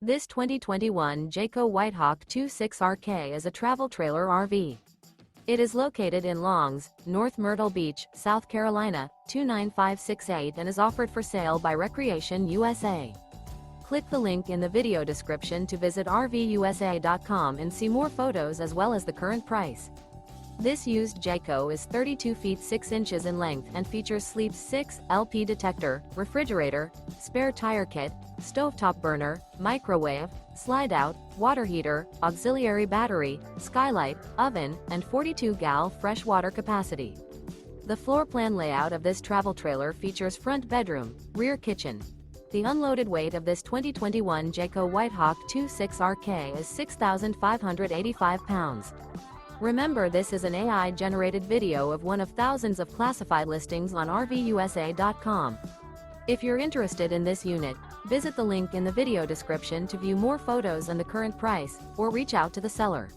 This 2021 Jayco White Hawk 26RK is a travel trailer RV. It is located in Longs, North Myrtle Beach, South Carolina, 29568 and is offered for sale by Recreation USA. Click the link in the video description to visit RVUSA.com and see more photos as well as the current price. This used Jayco is 32 feet 6 inches in length and features sleep 6 LP detector, refrigerator, spare tire kit, stovetop burner, microwave, slide-out, water heater, auxiliary battery, skylight, oven, and 42-gal fresh water capacity. The floor plan layout of this travel trailer features front bedroom, rear kitchen. The unloaded weight of this 2021 Jayco White Hawk 26RK is 6,585 pounds. Remember, this is an AI-generated video of one of thousands of classified listings on RVUSA.com. If you're interested in this unit, visit the link in the video description to view more photos and the current price, or reach out to the seller.